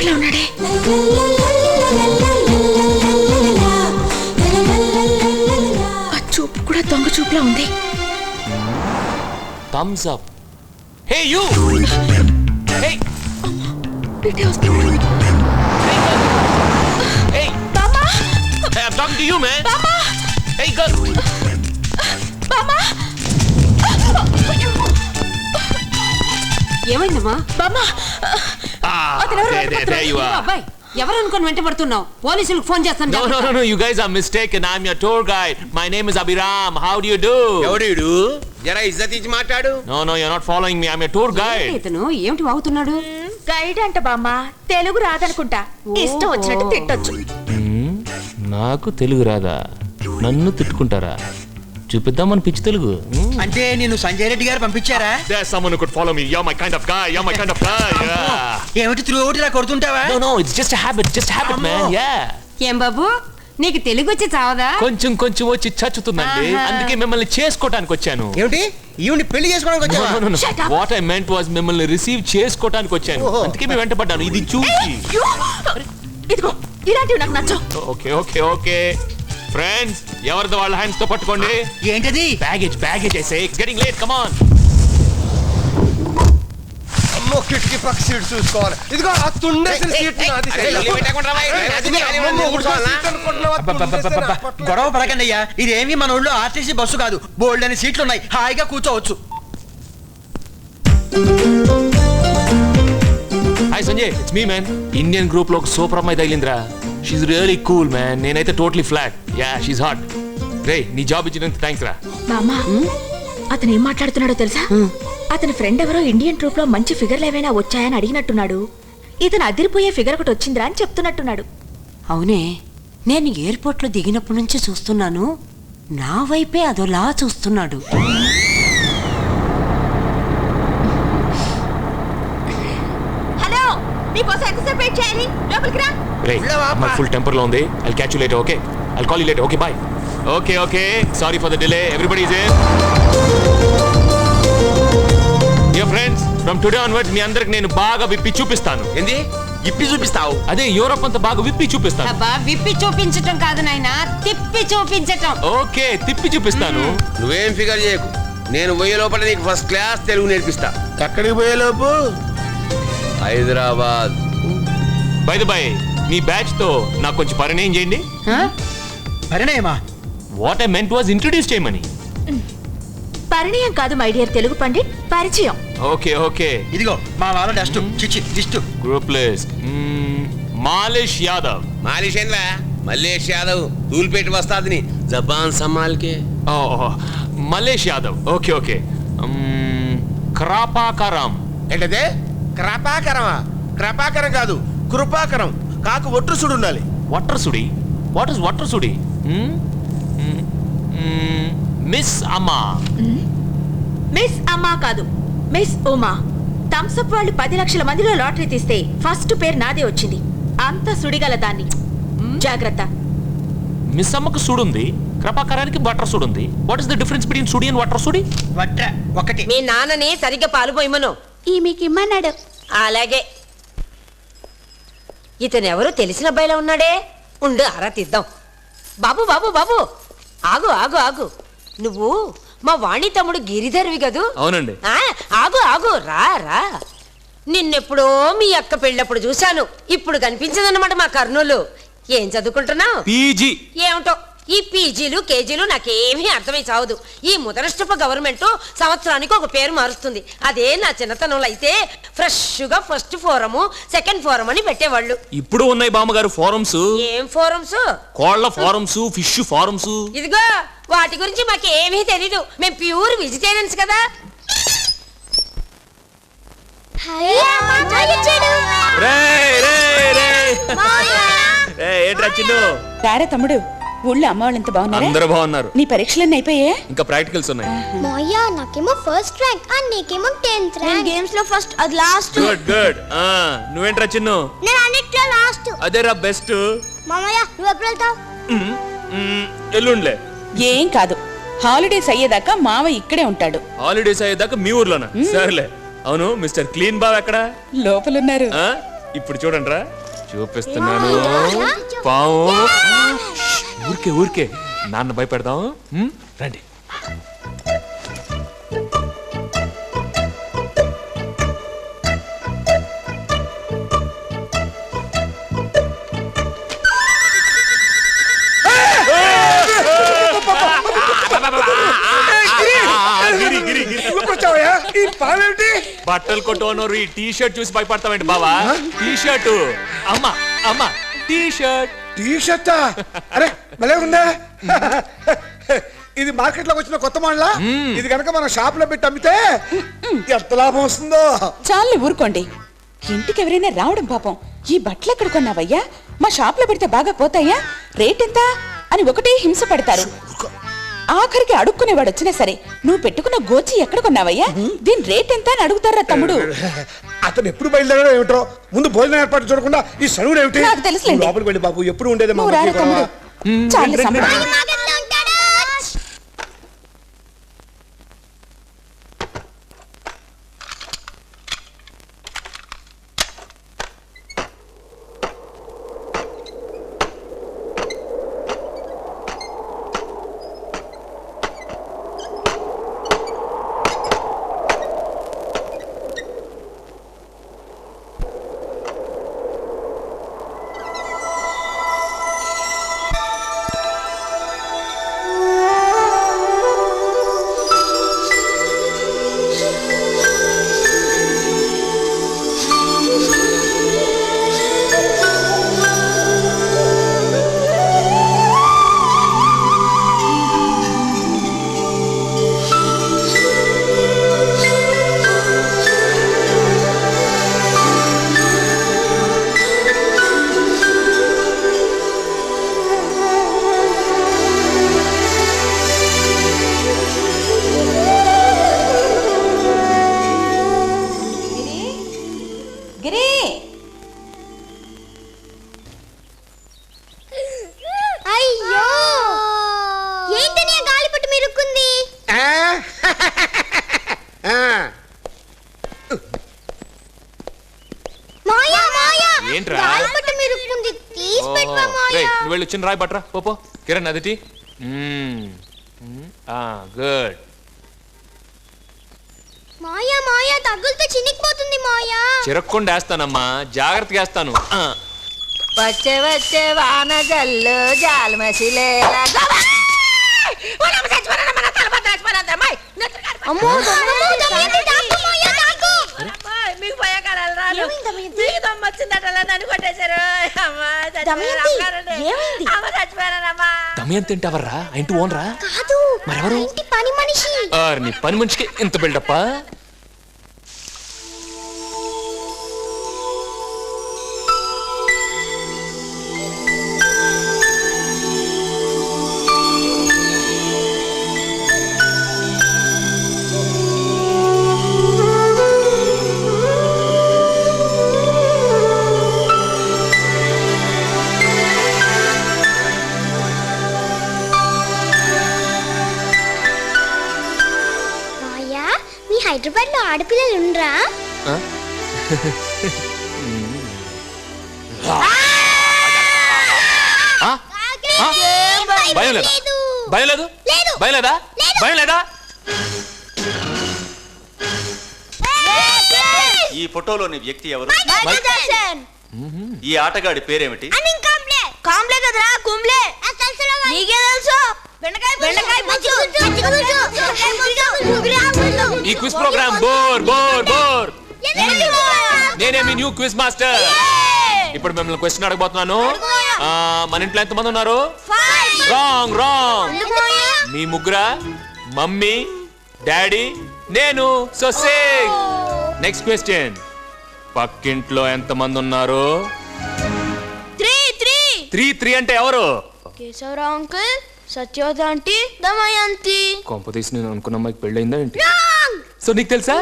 దొంగలా ఉన్నాడే. ఆ చూపు కూడా దొంగ చూపులా ఉంది. Thumbs up. Hey you. Hey. ఇటే వస్తున్నాడు. Hey. బామా. Hey, I'm talking to you, man. బామా. Hey, girl. బామా. ఏమైందమ్మా? బామా. There you are. అబ్బాయి ఎవరు అనుకుని వెంటబడుతున్నావు? పోలీసులకు ఫోన్ చేస్తాను. No. You guys are mistaken. I'm your tour guide. My name is Abhiram. How do you do? ఎవడు? జరా ఇజ్జత్ ఇచ్చి మాట్లాడు. No, you're not following me. I'm your tour guide. ఇతను ఏమిటి వాగుతున్నాడు? గైడ్ అంట బామ్మ. తెలుగు రాదనుకుంటా. ఇష్టం వచ్చినట్టు తిట్టొచ్చు. నాకు తెలుగు రాదా? నన్ను తిట్టుకుంటారా? చూపిద్దామని పిచ్చి తెలుగు. అంటే నేను సంజయ్ రెడ్డి గారు పంపించారా? There's someone who could follow me. You're my kind of guy. Yeah. ఏమిటి త్రూ అవుట్ ఇలా కొడుతుంటావా? No. It's just a habit. Man. Yeah. ఏం బాబు నీకు తెలుగు వచ్చి చావదా? కొంచెం వచ్చి చచ్చుతుందండి. అందుకే మిమ్మల్ని చేసుకోవడానికి వచ్చాను. ఏమిటి ఈవిని పెళ్లి చేసుకోవడానికి వచ్చావా? No. What I meant was మిమ్మల్ని రిసీవ్ చేసుకోవడానికి వచ్చాను. అందుకే మీ వెంట పడ్డాను. ఇది చూసి. ఇదిగో ఇలాంటివి నాకు నచ్చవు. ఓకే. ఫ్రెండ్స్, ఎవరిది వాళ్ళ హ్యాండ్స్ తో పట్టుకోండి. ఏంటది? Baggage I say. It's getting late. Come on. అమ్మో కిటికీ పక్క సీట్ చూసుకోవాలి. ఇదిగో ఆ తుండేసిన సీట్ నాది. గొడవ పడకండి అయ్యా. ఇదేమి మన ఊళ్ళో ఆర్టీసీ బస్సు కాదు. బోల్డ్ అని సీట్లు ఉన్నాయి. హాయిగా కూర్చోవచ్చు. Hi Sanjay, it's me man. Indian group లో సూపర్ అమ్మాయి తగిలిందిరా. She's really cool man. నేనైతే totally flat. Yeah, she's hot. రే, నీ జాబ్ ఇచ్చినందుకు థాంక్స్ రా. బామ్మ, అతను ఏం మాట్లాడుతున్నాడో తెలుసా? అతని ఫ్రెండ్ ఎవరో ఇండియన్ ట్రూప్ లో మంచి ఫిగర్లు ఏమైనా వచ్చాయని అడిగినట్టున్నాడు. ఇతను అదిరిపోయే ఫిగర్ ఒకటి వచ్చిందిరా అని చెప్తున్నట్టున్నాడు. అవునే, నేను ఎయిర్పోర్ట్ లో దిగినప్పటి నుంచి చూస్తున్నాను. నా వైపే అదోలా చూస్తున్నాడు. హలో, మీకోసం ఎంతసేపు వెయిట్ చేయాలి? లోపలికి రా. రే, అమ్మాయి ఫుల్ టెంపర్ లో ఉంది. I'll catch you later, okay? I'll call you later. Okay, bye. Okay. Sorry for the delay. Everybody is in. Dear friends, from today onwards మీ అందరికి నేను బాగా విప్పి చూపిస్తాను. ఏంది? ఇప్పి చూపిస్తావు? అదే యూరోప్ అంతా బాగా విప్పి చూపిస్తాను. అబ్బా, విప్పి చూపించటం కాదు నాయనా, తిప్పి చూపించటం. ఓకే, తిప్పి చూపిస్తాను. నువ్వేం ఫిగర్ చేయకు. నేను పోయే లోపల నీకు ఫస్ట్ క్లాస్ తెలుగు నేర్పిస్తా. ఎక్కడికి పోయే లోపు? హైదరాబాద్. బై ద బై, మీ బ్యాచ్ తో నాకు కొంచెం పరిచయం చేయండి. పరిణయమా? What I meant was introduce చేయమని. పరిణయం కాదు మై డియర్ తెలుగు పండిట్, పరిచయం. ఓకే. ఇదిగో మా వాళ్ళ డస్ట్ చిచ్చి దిష్టు. Group list. మాలిష్ యాదవ్. మాలిష్ ఏంలా? మల్లేష్ యాదవ్ తూల్పేట వస్తాదిని జబాన్ సంభాల్కే. మల్లేష్ యాదవ్. ఓకే. క్రాపాకరం. ఏంటదే? క్రాపాకరమా? క్రాపాకరం కాదు, కృపాకరం. కాకు ఒట్రుసుడు ఉండాలి. వట్రసుడి. వాట్ ఇస్ వట్రసుడి? మిస్ అమ్మా. మిస్ అమ్మా కాదు, మిస్ ఉమా. థమ్సప్ వాళ్ళు 10 లక్షల మందిలో లాటరీ తీస్తే ఫస్ట్ పేరు నాదే వచ్చింది. అంత సుడిగల దాన్ని. జాగ్రత్త. మిస్ అమ్మకు సుడుంది, క్రపాకరానికి బట్టర్ సుడుంది. What is the difference between సుడి అండ్ వట్ర సుడి? వట్ర ఒకటి. మీ నాన్నని సరిగ్గా పాలు పోయమను. ఈ మీకు ఇమ్మన్నాడు. అలాగే. ఇతను ఎవరో తెలిసిన అబ్బాయిలా ఉన్నాడే. ఉండు, ఆరా తీద్దాం. బాబు ఆగు. నువ్వు మా వాణి తమ్ముడు గిరిధర్వి కదూ? అవునండి. ఆగు, రా. నిన్నెప్పుడో మీ అక్క పెళ్ళప్పుడు చూశాను. ఇప్పుడు కనిపించదన్నమాట మా కర్నూలు. ఏం చదువుకుంటున్నావు? పీజీ. ఏమిటో ఈ పీజీలు కేజీలు నాకేమీ అర్థమై చావదు. ఈ ముదరష్టప గవర్నమెంట్ సంవత్సరానికి ఒక పేరు మారుస్తుంది. అదే నా చిన్నతనంలో అయితే ఫ్రెష్గా ఫస్ట్ ఫోరము, సెకండ్ ఫోరం అని పెట్టేవాళ్ళు. ఇప్పుడు ఉన్నాయి బామ్మగారు ఫోరమ్స్. ఏం ఫోరమ్స్? కోళ్ల ఫారమ్స్, ఫిష్ ఫారమ్స్. ఇదిగో వాటి గురించి మాకేమీ తెలీదు. మేము ప్యూర్ వెజిటేరియన్స్ కదా. ఏంట్రా చిన్ను? రారా తమ్ముడు, ఊళ్ళో అమ్మ వాళ్ళు ఎంత బాగున్నారు? అందరూ బాగున్నారు. నీ పరీక్షలన్నీ అయిపోయా? ఇంకా ప్రాక్టికల్స్ ఉన్నాయి. మోయా నాకేమో ఫస్ట్ ర్యాంక్ అండ్ నీకేమో 10th ర్యాంక్. గేమ్స్ లో ఫస్ట్, అది లాస్ట్. గుడ్. నువ్వేంట్రా చిన్ను? నేను అన్నిట్లో లాస్ట్. అదేరా బెస్ట్. మామయ్య నువ్వు ఎప్పుడు వెళ్తావు? ఎల్లుండ్లే. ఏం కాదు, హాలిడేస్ అయ్యేదాకా మావ ఇక్కడే ఉంటాడు. హాలిడేస్ అయ్యేదాకా మీ ఊర్లోనా? సర్లే. అవును, మిస్టర్ క్లీన్ బావ్ ఎక్కడ? లోపలున్నారు. ఇప్పుడు చూడండి రా, చూపిస్తున్నాను. పావు ఊరికే ఊరికే నాన్న భయపెడదాం. రండి. బట్టలు కొట్టోనరు ఈ టీ షర్ట్ చూసి భయపడతావేంటి బావా? టీ షర్ట్ అమ్మా అమ్మా టీ షర్ట్. టీ షర్టా? అరే భలే ఉందా? ఇది మార్కెట్ లోకి వచ్చిన కొత్త మోడలా? ఇది కనుక మనం షాప్ లో పెట్టి అమ్మితే ఎంత లాభం వస్తుందో. చాలు ఊరుకోండి. ఇంటికి ఎవరైనా రావడం పాపం. ఈ బట్టలు ఎక్కడ కొన్నావయ్యా? మా షాప్ లో పెడితే బాగా పోతాయా? రేట్ ఎంత అని ఒకటే హింస పడతారు. ఆఖరికి అడుక్కునేవాడు వచ్చినా సరే నువ్వు పెట్టుకున్న గోచి ఎక్కడ కొన్నావయ్యా, దీని రేట్ ఎంత అని అడుగుతారా తమ్ముడు? అతను ఎప్పుడు బయలుదేరాడో ఏమిటో, ముందు భోజనం ఏర్పాటు చూడకుండా ఈ సరువుడు ఏమిటి? నాకు తెలుసులేండి. లోపలికి వెళ్ళి బాబు, ఎప్పుడు ఉండేది మా నువ్వు రారా మధ్య తమ్ముడు. గొడవ. చాలు సంబరం. అయ్యో ఏంటని ఆ గాలిపట్టు మిరుక్కుంది? మాయా మాయా ఏంట్రా? గాలిపట్టు మిరుక్కుంది, తీసి పెట్టవా మాయా? నువ్వు వెళ్ళి వచ్చిన రాయి బట్రా పోపో. కిరణ్ అదిటి. గుడ్. మాయా మాయా తగులుతో చినిగిపోతుంది మాయా. చిరక్కుండా వేస్తానమ్మా, జాగ్రత్తగా వేస్తాను. వచ్చే వచ్చే వాన జల్లు జాలు మసిలేలా అమ్మో దమయంతి దాకు మాయా దాకు. మీకు భయకారాలు రాదు. ఏమైంది దమయంతి? మీకు దమ్ము వచ్చిందట నన్ను కొట్టేశారు. అమ్మా దమయంతి, ఏమైంది? అమ్మ చచ్చిపోయానమ్మా. దమయంతి అంటే ఎవర్రా? ఇంటి ఓనరా? కాదు, మరెవరు? ఇంటి పని మనిషి. నీ పని మనిషికి ఇంత బిల్డప్పా? హైదరాబాద్ లో ఆడపిల్లలు ఉండరా? భయం లేదా? భయం లేదు? భయం లేదా? భయం లేదా? ఈ ఫోటోలోని వ్యక్తి ఎవరు? ఈ ఆటగాడి పేరేమిటి? కాంబ్లే కదరా, కుంబ్లే. నీకే తెలుసు? ఈ quiz programme bore bore bore. నేనే మీ న్యూ క్విజ్ మాస్టర్. ఇప్పుడు మిమ్మల్ని క్వశ్చన్ అడగబోతున్నాను. మన ఇంట్లో ఎంత మంది ఉన్నారు? Wrong wrong. మీ ముగ్గురా? మమ్మీ, డాడీ, నేను. So six. Next question. పక్కింట్లో ఎంత మంది ఉన్నారు? 3 అంటే ఎవరు? Keshavarao uncle, Satyavathi aunty, Damayanti. కొంపతీసి నేను అనుకున్న అమ్మాయికి పెళ్ళయిందా ఏంటి? సో నీకు తెలుసా?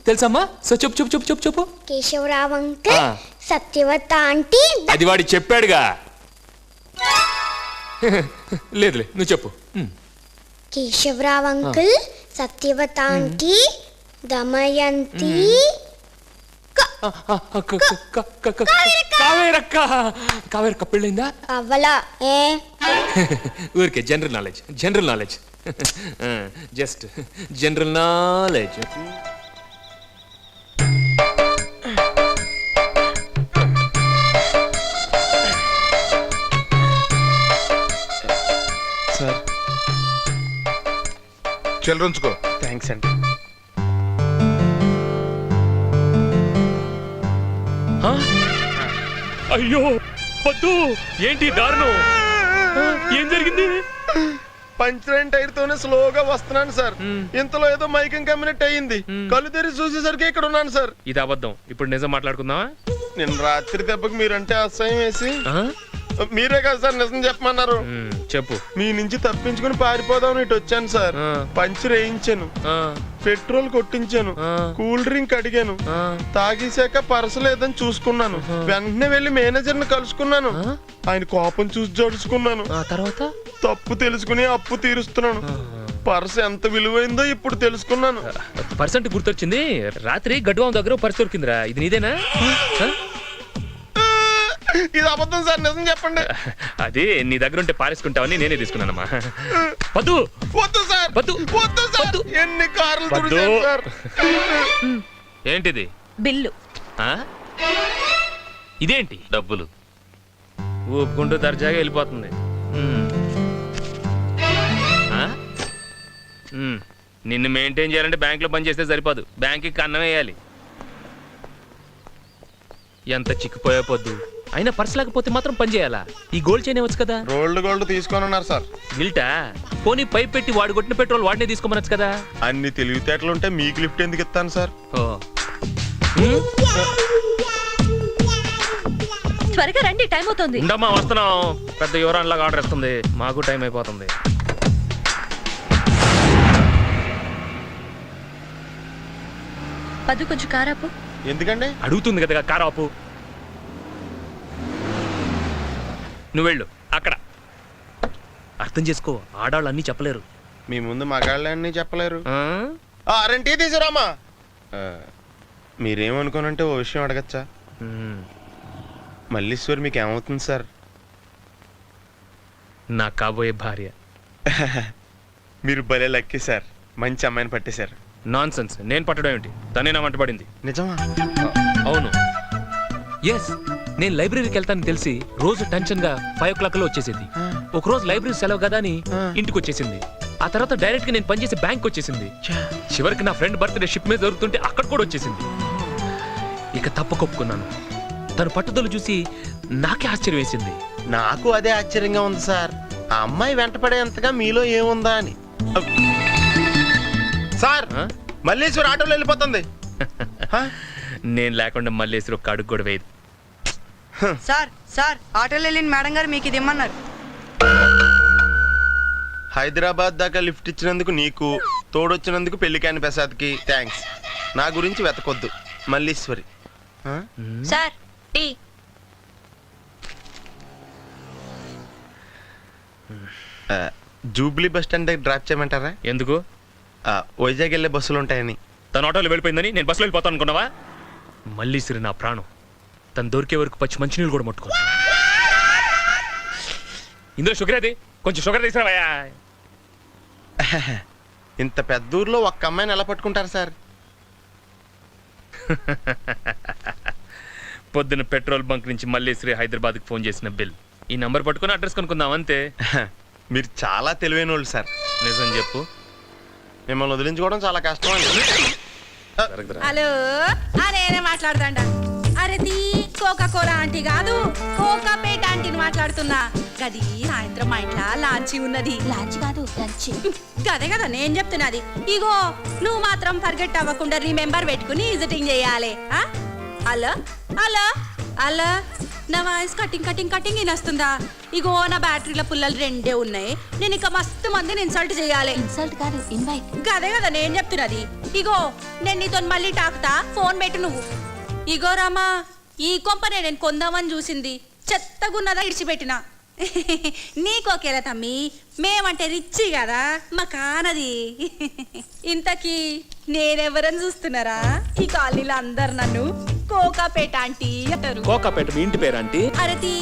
తెలుసమ్మా? సో చెప్పు చెప్పు చెప్పు చెప్పు చెప్పు. Keshavarao uncle, Satyavathi aunty. అది వాడి చెప్పాడుగా. లేదులే, నువ్వు చెప్పు. Keshavarao uncle, Satyavathi aunty, Damayanti. కావేరక్క కావేరక్క పెళ్ళైందా? అవ్వలా ఏ ఊరికే general knowledge just general knowledge. Sir చిల్లరుంచుకో. థ్యాంక్స్ అండి. అయ్యో వద్దు, ఏంటి దారుణం? ఏం జరిగింది? పంచరైన టైర్ తోనే స్లోగా వస్తున్నాను సార్. ఇంతలో ఏదో మైకం కమ్మినట్టు అయ్యింది. కళ్ళు తెరిచి చూసేసరికి ఇక్కడ ఉన్నాను సార్. ఇది అబద్ధం. ఇప్పుడు నిజం మాట్లాడుకుందామా? నిన్న రాత్రి దెబ్బకి మీరంటే అసహ్యం వేసి మీరే కదా సార్ నిజం చెప్పమన్నారు. చెప్పు. మీ నుంచి తప్పించుకుని పారిపోదామని ఇటు వచ్చాను సార్. పంచర్ వేయించాను, పెట్రోల్ కొట్టించాను, కూల్ డ్రింక్ అడిగాను, తాగేశాక పర్సు లేదని చూసుకున్నాను. వెంటనే వెళ్లి మేనేజర్ ని కలుసుకున్నాను. ఆయన కోపం చూసి జడుచుకున్నాను. తర్వాత తప్పు తెలుసుకుని అప్పు తీరుస్తున్నాను. పర్సు ఎంత విలువైందో ఇప్పుడు తెలుసుకున్నాను. పర్సెంట్ గుర్తొచ్చింది. రాత్రి గడ్డువాం దగ్గర పర్సు దొరికిందిరా. ఇది నీదేనా? ఇది అబద్ధం సార్, నిజం చెప్పండి. అది నీ దగ్గర ఉంటే పారేసుకుంటావని నేనే తీసుకున్నానమ్మా. వద్దు వద్దు సార్, వద్దు వద్దు సార్. ఎన్ని కార్లు తుడిచాను సార్. ఏంటిది? బిల్లు. ఇదేంటి? డబ్బులు. ఊపుకుంటూ దర్జాగా వెళ్ళిపోతుంది. నిన్ను మెయింటైన్ చేయాలంటే బ్యాంక్ లో పని చేస్తే సరిపోదు, బ్యాంక్కి కన్నం వేయాలి. ఎంత చిక్కిపోయా పొద్దు. అయినా పర్స్ లేకపోతే మాత్రం పని చేయాలా? ఈ గోల్డ్ చైన్ ఇవ్వచ్చు కదా. గోల్డ్ తీసుకొని ఉన్నారు సార్. గిల్టా? పోనీ పైప్ పెట్టి వాడు కొట్టిన పెట్రోల్ వాడినే తీసుకోమనొచ్చు కదా. అన్ని తెలివితేటలు ఉంటే మీకు లిఫ్ట్ ఎందుకు ఇస్తాను సార్? త్వరగా రండి, టైం అవుతుంది. ఉండమ్మా, వస్తున్నాం. పెద్ద యువరాన్లాగా ఆర్డర్ ఇస్తుంది, మాకు టైం అయిపోతుంది. పదు కొంచెం కారాపు. ఎందుకండి? అడుగుతుంది కదా కారాపు. నువ్వు వెళ్ళు అక్కడ. అర్థం చేసుకో, ఆడాళ్ళు అన్నీ చెప్పలేరు. మీ ముందు మగాళ్ళని చెప్పలేరు. అరంటీ తీసురామా. మీరేమనుకోనంటే ఓ విషయం అడగచ్చా? మల్లీశ్వరి మీకు ఏమవుతుంది సార్? నా కాబోయే భార్య. మీరు భలే లక్కీ సార్, మంచి అమ్మాయిని పట్టేశారు. Non sense. నేను పట్టడం ఏమిటి? తనే నా వంట పడింది. నిజమా? అవును. ఎస్, నేను లైబ్రరీకి వెళ్తానని తెలిసి రోజు టెన్షన్ గా 5 o'clock లో వచ్చేసింది. ఒక రోజు లైబ్రరీ సెలవు కదా అని ఇంటికి వచ్చేసింది. ఆ తర్వాత డైరెక్ట్ గా నేను పనిచేసే బ్యాంక్ వచ్చేసింది. చివరికి నా ఫ్రెండ్ బర్త్డే షిప్ మీద జరుగుతుంటే అక్కడ కూడా వచ్చేసింది. ఇక తప్పకొప్పుకున్నాను. తను పట్టుదల చూసి నాకే ఆశ్చర్యం వేసింది. నాకు అదే ఆశ్చర్యంగా ఉంది సార్. ఆ అమ్మాయి వెంటపడేంతగా మీలో ఏముందా అని. సార్, మల్లీశ్వరి ఆటోలో వెళ్ళిపోతుంది. నేను లేకుండా మల్లేశ్వరి ఒక్క అడుగు కూడా వేయదు. సార్ ఆటోలో వెళ్ళిన మేడం గారు మీకు ఇది ఇమ్మన్నారు. హైదరాబాద్ దాకా లిఫ్ట్ ఇచ్చినందుకు నీకు, తోడొచ్చినందుకు పెళ్లికాని ప్రసాద్కి థ్యాంక్స్. నా గురించి వెతకొద్దు. Malleswari. Sir tea. Jubilee bus stand దగ్గర డ్రాప్ చేయమంటారా? ఎందుకు? వైజాగ్ వెళ్ళే బస్సులు ఉంటాయని. తన ఆటోలో వెళ్ళిపోయిందని నేను బస్సులో వెళ్ళిపోతాను అనుకున్నావా? మల్లీశ్వరి నా ప్రాణం. తను దొరికే వరకు పచ్చి మంచినీళ్ళు కూడా ముట్టుకో. ఇందులో షుగర్ అది, కొంచెం షుగర్ తీసుకురావయ్యా. ఇంత పెద్ద ఊర్లో ఒక్క అమ్మాయిని ఎలా పట్టుకుంటారు సార్? పొద్దున పెట్రోల్ బంక్ నుంచి మల్లేశ్వరి హైదరాబాద్కి ఫోన్ చేసిన బిల్. ఈ నంబర్ పట్టుకుని అడ్రస్ కొనుక్కుందాం అంతే. మీరు చాలా తెలివైన వాళ్ళు సార్. నిజం చెప్పు. మిమ్మల్ని వదిలించుకోవడం చాలా కష్టం అండి. హలో, నేనే మాట్లాడతాండా. అరే తీ, కోకా కోలా ఆంటీ కాదు, కోకా పేట ఆంటీని మాట్లాడుతున్నా. గది సాయంత్రం మా ఇంట్లో లాంచి ఉన్నది. లాంచ్ కాదు లంచ్. గదే కదా నేను చెప్తున్నది. ఇగో నువ్వు మాత్రం ఫర్గెట్ అవ్వకుండా రిమెంబర్ పెట్టుకుని విజిటింగ్ చేయాలి. హలో హలో హలో, నా వాయిస్ కటింగ్ వినొస్తుందా? ఇగో నా బ్యాటరీల పుల్లలు 2 ఉన్నాయి. నేను ఇక మస్తు మందిని ఇన్సల్ట్ చేయాలి. ఇన్సల్ట్ కాదు ఇన్వైట్. గదే కదా నేను చెప్తున్నది. ఇగో నేను నీతో మళ్ళీ టాకుతా, ఫోన్ పెట్టు నువ్వు. ఇగో రామా, ఈ కొంపనే నేను కొందామని చూసింది, చెత్తగున్నదా ఇడిచిపెట్టినా. నీకోకేలా తమ్మి, మేమంటే రిచ్చి కదా, మా కానది. ఇంతకీ నేనెవరని చూస్తున్నారా? ఈ కాలనీలో అందరు నన్ను కోకాపేట ఆంటీ అంటారు. కోకాపేట మీ ఇంటి పేరు ఆంటీ? అరతి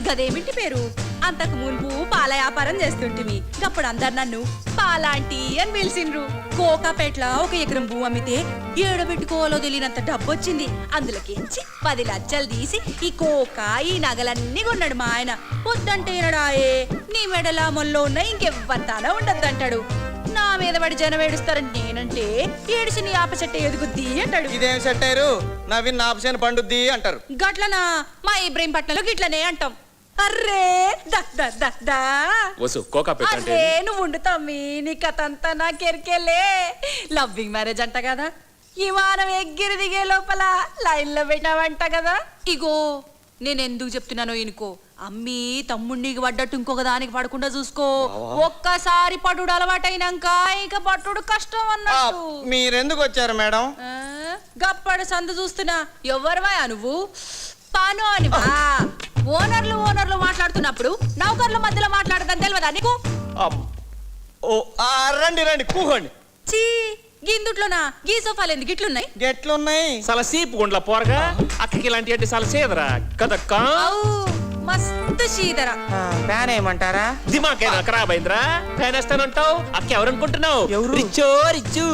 గదేమింటి పేరు. అంతకు మున్పు పాల వ్యాపారం చేస్తుంటిమి. అప్పుడు అందరు నన్ను పాలాంటీ అని పిలిచిండ్రు. కోకాపేటలో 1 ఎకరం భూ అమ్మితే ఏడబెట్టుకోవాలో తెలియనంత డబ్బు వచ్చింది. అందులోకించి 10 లక్షలు తీసి ఈ కోక ఈ నగలన్నీ కొన్నాడు మా ఆయన. వద్దంటే ఏనడాయే నీ మెడల మొల్లో ఉన్న ఇంకెవ్వంతానో ఉండద్దంటాడు. నా మీద పడి జనం ఏడుస్తారని నేనంటే ఏడిసి నీ ఆప చెట్టు ఎదుగుద్ది అంటాడు. ఇదేం సెట్ అయ్యారు? నవీన్ ఆపసేన పండుద్ది అంటారు. గట్లనా? మా ఇబ్రహీంపట్నంలో గిట్లనే అంటాం. అర్రే వసు కోకాపేట అంటే అరే నువ్వు ఉండు తమ్మి, నీ కథ అంతా నాకెరికెళ్ళే. లవ్వింగ్ మ్యారేజ్ అంట కదా, విమానం ఎగ్గిరి దిగే లోపల లైన్ లో పెట్టావంట కదా. ఇగో నేను ఎందుకు చెప్తున్నానో ఇనుకో, అమ్మి తమ్ముడికి పడ్డట్టు ఇంకొక దానికి పడకుండా చూసుకో. ఒక్కసారి పట్టుడు అలవాటైనాక ఇక పట్టుడు కష్టం అన్నట్టు. మీరెందుకు వచ్చారు మేడం? గప్పడు సందు చూస్తున్నా. ఎవరివా నువ్వు? పానోనివా? ఓనర్లు మాట్లాడుతున్నప్పుడు నౌకర్ల మధ్యలో మాట్లాడదని తెలియదా నీకు? రండి రండి కూకోండి. చీ గిందుట్లోనా గీ సోఫాలు ఎందుకు ఇట్లున్నాయి? గెట్లున్నాయి చాలా సీపు గుండ్ల పోరగా అక్కకి ఇలాంటి అంటే చాలా సేదరా కదక్క. మస్తు శీదర. ఫ్యాన్ ఏమంటారా? దిమాకేనా ఖరాబ్ అయిందిరా? ఫ్యాన్ వేస్తానంటావు? అక్క ఎవరనుకుంటున్నావు? రిచ్చో రిచ్చు.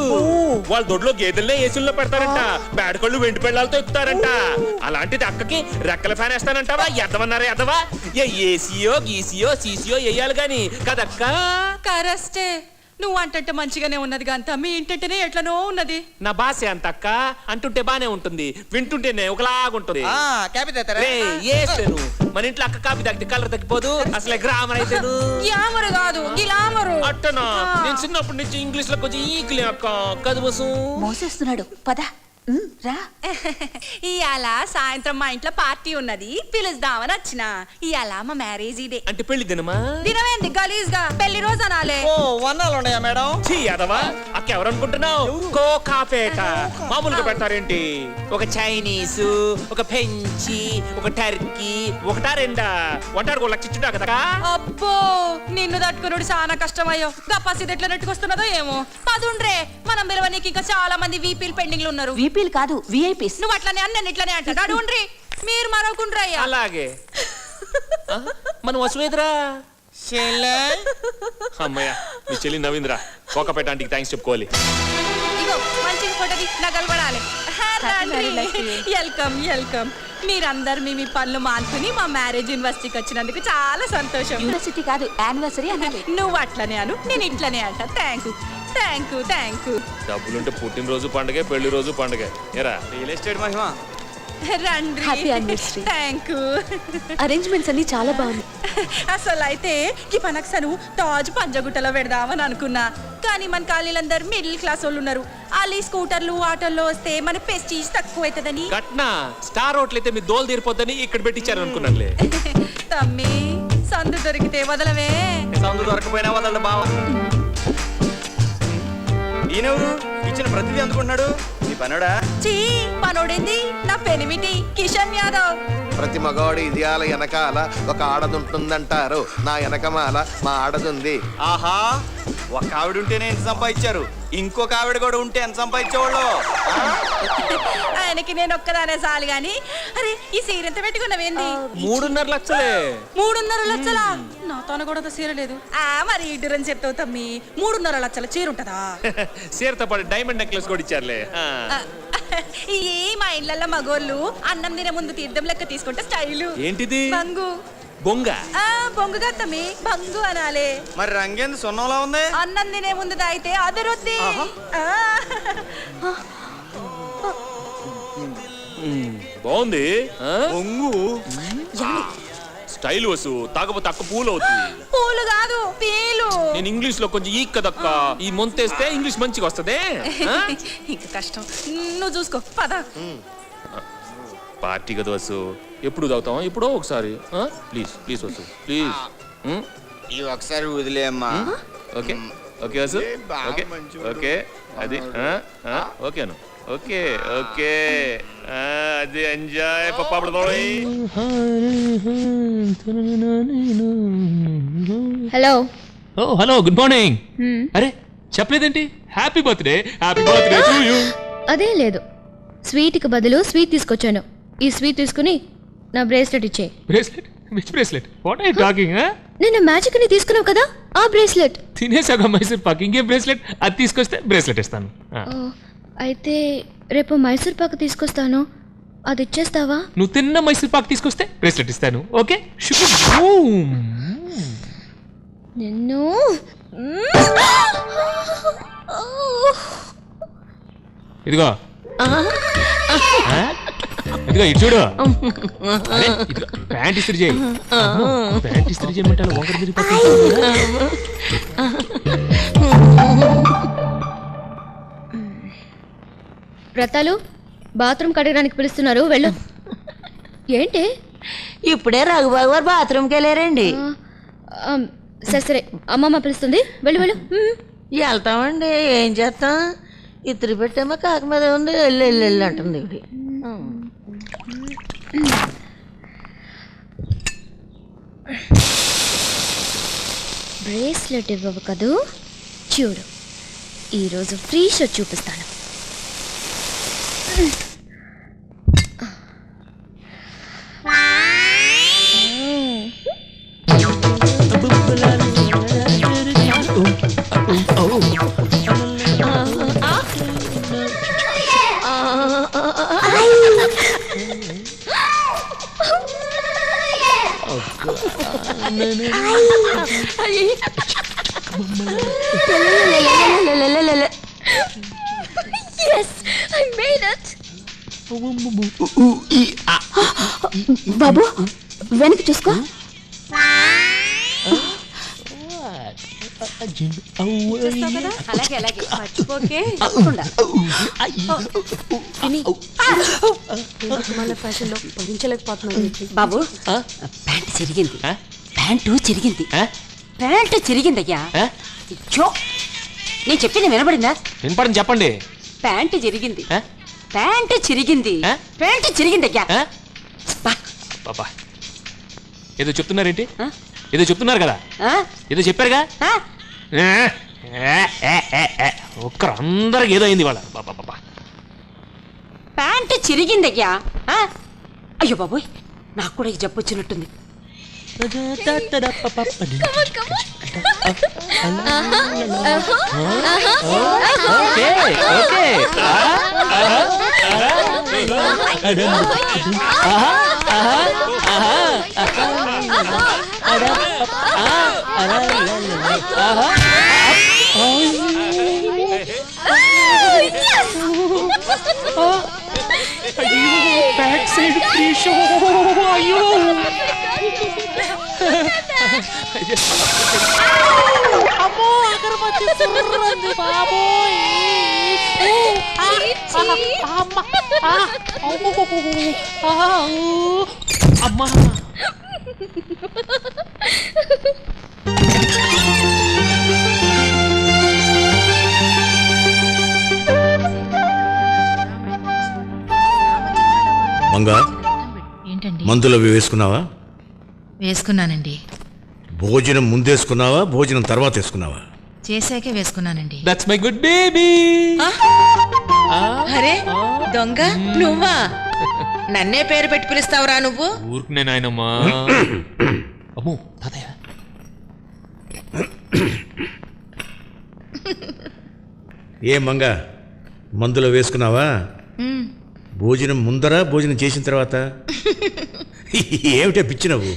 వాళ్ళ దొడ్లో గేదెల్నే ఏసుల్లో పెడతారంట, బేడకళ్ళు వెండి పెళ్ళాలతో ఎక్కుతారంట. అలాంటిది అక్కకి రెక్కల ఫ్యాన్ వేస్తానంటావా? ఎద్దవన్నారా ఎద్దవా? ఏసీయో గీసీయో సీసీయో వేయాలి గాని కదక్క. కరెస్టే, నువ్వు అంటుంటే మంచిగానే ఉన్నది గంత, మీ ఇంటంటేనే ఎట్లనో ఉన్నది. నా భాష అంత అక్క, అంటుంటే బానే ఉంటుంది, వింటుంటేనే ఒకలాగుంటుంది. మన ఇంట్లో అక్క కాపీ తగ్గితే కలర్ తగ్గిపోదు. అసలే గ్రామర్ అయితే గ్లామర్ కాదు గిలామరు. అట్టనా? నేను చిన్నప్పటి నుంచి ఇంగ్లీష్ లో కొంచెం ఈకులే అక్క. కదు బసు మోసేస్తున్నాడు పద రా. ఇయాల సాయంత్రం మా ఇంట్లో పార్టీ ఉన్నది, పిలుస్తామని వచ్చిన. ఇయాల మా మ్యారేజ్ ఇదే. అంటే పెళ్లి దినమా? దినమేంది గలీజ్ గా, పెళ్లి రోజు అనాలే. వన్నాలు ఉన్నాయా మేడం? యాదవా అక్క ఎవరనుకుంటున్నావు? కోకాపేట మామూలుగా పెడతారేంటి? ఒక చైనీస్, ఒక ఫ్రెంచి, ఒక టర్కీ, ఒకటా రెండా? వంటారు లక్షించుంటా కదా. అబ్బో నిన్ను తట్టుకున్నాడు చాలా కష్టమయ్యో. గప్పాసి ఎట్లా నెట్టుకొస్తున్నదో ఏమో. పదుండ్రే మనం పిలవనీకి ఇంకా చాలా మంది వీపీలు పెండింగ్ లో ఉన్నారు. వీపీలు కాదు విఐపీస్. నువ్వు అట్లనే అన్న ఇట్లనే అంటాడు. అడుండ్రి మీరు మరొకుండ్రయ్యా. అలాగే మనం వసువేదరా అమ్మయ్య మీ చెల్లి నవీంద్ర కోకాపేట ఆంటీకి థ్యాంక్స్ చెప్పుకోవాలి. ఇగో మంచిగా ఫోటోది నగలు పడాలి. Welcome welcome. మీరందరు మీ పనులు మానుకుని మా మ్యారేజ్ యూనివర్సిటీకి వచ్చినందుకు చాలా సంతోషం. యూనివర్సిటీ కాదు యానివర్సరీ అనాలి. నువ్వు అట్లనే అను, నేను ఇట్లనే అంట. Thank you. డబ్బులుంటే పుట్టినరోజు పండుగ, పెళ్లి రోజు పండుగ. ఎరా రియల్ ఎస్టేట్ మహిమా. రండి. Happy anniversary. Thank you. Arrangements అన్ని చాలా బాగున్నాయి. అసలు అయితే ఈ పనక్సను తాజ్ పంజగుట్టలో పెడదామని అనుకున్నా, కానీ మన ఖాళీలందరూ మిడిల్ క్లాస్ వాళ్ళు ఉన్నారు. వాళ్ళు స్కూటర్లు ఆటోల్లో వస్తే మన ప్రెస్టీజ్ తక్కువ అవుతుందని కట్నా స్టార్ హోటల్ అయితే మీ దోలు తీరిపోద్దని ఇక్కడ పెట్టించారు అనుకున్నానులే. తమ్మి సందు దొరికితే వదలవే. సందు దొరకపోయినా వదలడు బావ. ఈయనెవరు? ఇచ్చిన ప్రతిదీ అందుకుంటున్నాడు. నీ పనుడా? చీ పనోడేంది, నా పెనిమిటి కిషన్ యాదవ్. ప్రతి మగవాడి ఇదియాల వెనకాల ఒక ఆడదుంటుందంటారు. నా వెనకమాల మా ఆడదుంది. ఆహా, ఒక ఆవిడ ఉంటేనే ఎంత సంపాదించారు, ఇంకొక ఆవిడ కూడా ఉంటే ఎంత సంపాదించేవాళ్ళు. ఆయనకి నేను ఒక్కదానే చాలు గాని. అరే ఈ సీర ఎంత పెట్టుకున్నావేంది? 3.5 లక్షలే. 3.5 లక్షలా? నా తన కూడా సీర లేదు. మరి ఇడ్డురని చెప్తావు తమ్మి, 3.5 లక్షల చీర ఉంటదా? సీరతో పాటు డైమండ్ నెక్లెస్ కూడా ఇచ్చారులే. ఈ మా ఇళ్ళల్లో మగోళ్ళు అన్నం తినే ముందు తీర్థం లెక్క తీసుకుంటే స్టైలు. ఏంటిది? బంగు. బొంగ? బొంగుగా తమ్మి, బంగు అనాలే. మరి రంగేంది సున్నంలా ఉంది? అన్నం తినే ముందు తాగితే అదరుద్ది. బాగుంది. బొంగు స్టైల్ వసు, తాగపోతే అక్క పూలు అవుతుంది. పూలు కాదు పీలు. నేను ఇంగ్లీష్ లో కొంచెం ఈక్ కదక్క, ఈ మొంతేస్తే ఇంగ్లీష్ మంచిగా వస్తుంది. ఇంకా కష్టం, నువ్వు చూసుకో పద. పార్టీ కదా వసు, ఎప్పుడు తాగుతావా? ఎప్పుడో ఒకసారి. Please please Vasu please. ఈ ఒకసారి వదిలేమ్మా. Okay okay Vasu, okay okay అది ఓకేను. ఓకే ఓకే అది ఎంజాయ్ పప్పాడు. హలో. ఓ హలో, గుడ్ మార్నింగ్. అరే చెప్పలేదేంటి? Happy birthday. Happy birthday to you. అదే లేదు, స్వీట్కి బదులు స్వీట్ తీసుకొచ్చాను. ఈ స్వీట్ తీసుకుని నా బ్రేస్లెట్ ఇచ్చే. Bracelet? Which bracelet? What are you talking? నేను మ్యాజిక్ అని తీసుకున్నావు కదా ఆ బ్రేస్లెట్. తినేసాక మైసూర్ పాక్, ఇంకే బ్రేస్లెట్? అది తీసుకొస్తే బ్రేస్లెట్ ఇస్తాను. అయితే రేపు మైసూర్ పాక్ తీసుకొస్తాను, అది ఇచ్చేస్తావా? నువ్వు తిన్న మైసూర్ పాక్ తీసుకొస్తే బ్రేస్లెట్ ఇస్తాను. ఓకే? నిన్ను ఇదిగో ఇదిగో ఇటు చూడు. ప్యాంట్ ఇస్త్రీ చేయి. ప్యాంట్ ఇస్త్రీ చేయమంటే ఒకటి తిరిగిపోతుంది. వ్రతాలు బాత్రూమ్ కడగడానికి పిలుస్తున్నారు, వెళ్ళు. ఏంటి ఇప్పుడే రఘుబాబు గారు బాత్రూమ్కి వెళ్ళారండి. సరే సరే, అమ్మమ్మ పిలుస్తుంది, వెళ్ళు వెళ్ళు. వెళ్తామండి, ఏం చేస్తాం? ఇద్దరు పెట్టేమో కాక మీద ఉంది, వెళ్ళి వెళ్ళి వెళ్ళి అంటుంది. బ్రేస్లెట్ ఇవ్వవు కదూ, చూడు ఈరోజు ఫ్రీ షో చూపిస్తాను. Yes, I made it. బాబు వెనక్కి చూసుకో. అలాగే అలాగే మర్చిపోకే. బాబు ప్యాంటు చిరిగింది, ప్యాంటు చిరిగిందయ్యా. నేను చెప్పింది వినపడిందా? వినపడింది, చెప్పండి. ప్యాంటు చిరిగింది, ప్యాంటు చిరిగింది, ప్యాంటు చిరిగిందయ్యా. బాబా ఏదో చెప్తున్నారేంటి? ఏదో చెప్తున్నారు కదా, ఏదో చెప్పారుగా. ఒక్కరు అందరికి ఏదో అయింది వాళ్ళ. బాబా ప్యాంటు చిరిగిందయ్యా. అయ్యో బాబోయ్, నాకు కూడా ఈ జబ్బు వచ్చినట్టుంది. Back side free show. అయ్యో అమ్మో, అగరబత్తి సుర్రంది బాబోయ్. అమ్మా మంగా, మందులు అవి వేసుకున్నావా? వేసుకున్నానండి. భోజనం ముందేసుకున్నావా, భోజనం తర్వాత వేసుకున్నావా? చేశాకే వేసుకున్నానండి. That's my good baby. అరే దొంగ, నువ్వా? నన్నే పేరు పెట్టి పిలుస్తావురా నువ్వు? ఊరుకునే నాయనమ్మా. అమ్మో తాతయ్య. ఏ మంగా, మందులో వేసుకున్నావా? భోజనం ముందరా, భోజనం చేసిన తర్వాత? ఏమిటా పిచ్చి నవ్వు?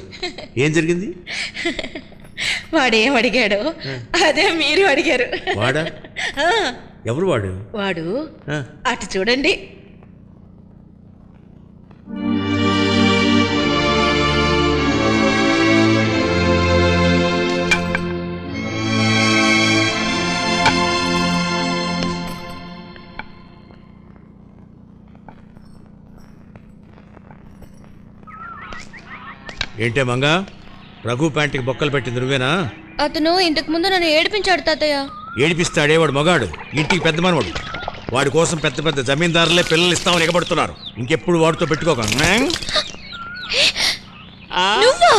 ఏం జరిగింది? వాడేం అడిగాడో అదే మీరు అడిగారు. వాడా? ఎవరు వాడు? వాడు అటు చూడండి. ఏంటే మంగా, రఘు ప్యాంటుకి బొక్కలు పెట్టింది నువ్వేనా? అతను ఇంతకు ముందు నన్ను ఏడిపించాడు తాతయ్య. ఏడిపిస్తాడే, వాడు మగాడు, ఇంటికి పెద్ద మనవాడు. వాడి కోసం పెద్ద పెద్ద జమీందారులే పిల్లలు ఇస్తామని ఎగబడుతున్నారు. ఇంకెప్పుడు వాడితో పెట్టుకోక. నువ్వా?